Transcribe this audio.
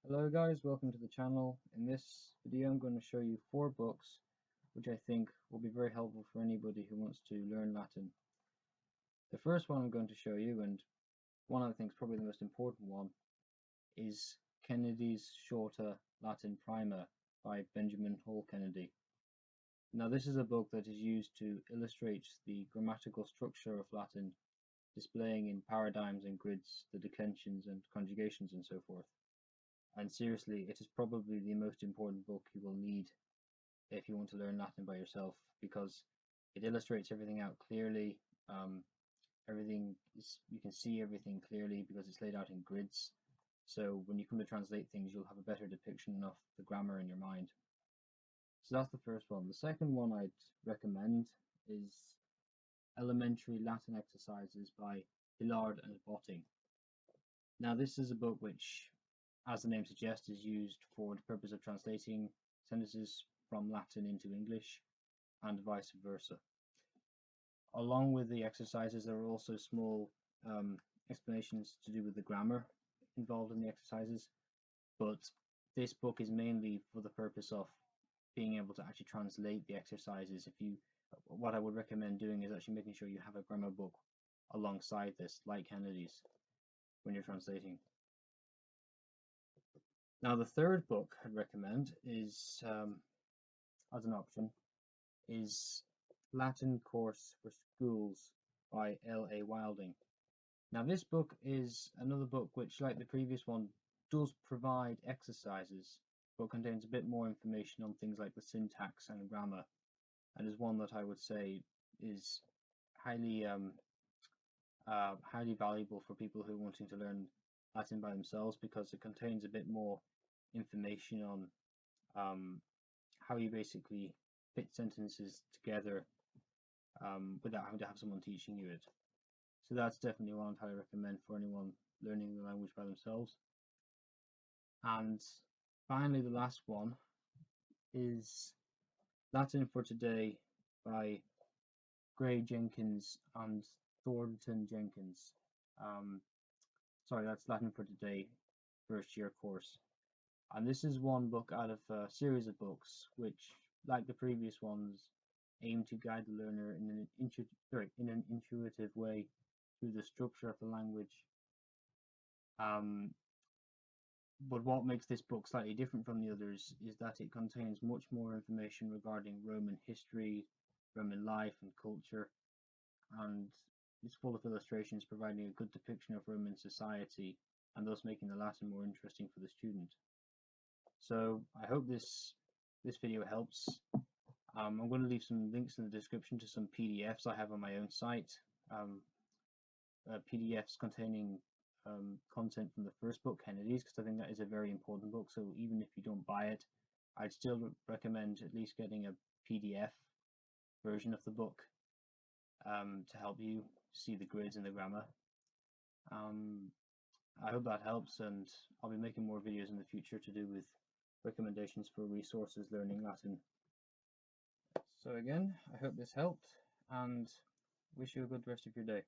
Hello guys, welcome to the channel. In this video I'm going to show you 4 books which I think will be very helpful for anybody who wants to learn Latin. The first one I'm going to show you, and one I think is probably the most important one, is Kennedy's Shorter Latin Primer by Benjamin Hall Kennedy. Now this is a book that is used to illustrate the grammatical structure of Latin, displaying in paradigms and grids the declensions and conjugations and so forth. And seriously, it is probably the most important book you will need if you want to learn Latin by yourself, because it illustrates everything out clearly. You can see everything clearly because it's laid out in grids. So when you come to translate things, you'll have a better depiction of the grammar in your mind. So that's the first one. The second one I'd recommend is Elementary Latin Exercises by Hillard and Botting. Now this is a book which, as the name suggests, is used for the purpose of translating sentences from Latin into English and vice versa. Along with the exercises, there are also small explanations to do with the grammar involved in the exercises, but this book is mainly for the purpose of being able to actually translate the exercises. What I would recommend doing is actually making sure you have a grammar book alongside this, like Kennedy's, when you're translating. Now the third book I'd recommend is, as an option, is Latin Course for Schools by L.A. Wilding. Now this book is another book which, like the previous one, does provide exercises, but contains a bit more information on things like the syntax and grammar, and is one that I would say is highly valuable for people who are wanting to learn Latin by themselves, because it contains a bit more information on how you basically fit sentences together without having to have someone teaching you it. So that's definitely one I'd highly recommend for anyone learning the language by themselves. And finally, the last one is Latin for Today by Gray Jenkins and Thornton Jenkins. Sorry, that's Latin for Today first year course. And this is one book out of a series of books which, like the previous ones, aim to guide the learner in an intuitive way through the structure of the language. But what makes this book slightly different from the others is that it contains much more information regarding Roman history, Roman life and culture, and it's full of illustrations providing a good depiction of Roman society, and thus making the Latin more interesting for the student. So I hope this video helps. I'm going to leave some links in the description to some PDFs I have on my own site, PDFs containing content from the first book, Kennedy's, because I think that is a very important book. So even if you don't buy it, I'd still recommend at least getting a PDF version of the book to help you see the grids and the grammar. I hope that helps, and I'll be making more videos in the future to do with recommendations for resources learning Latin. So again, I hope this helped, and wish you a good rest of your day.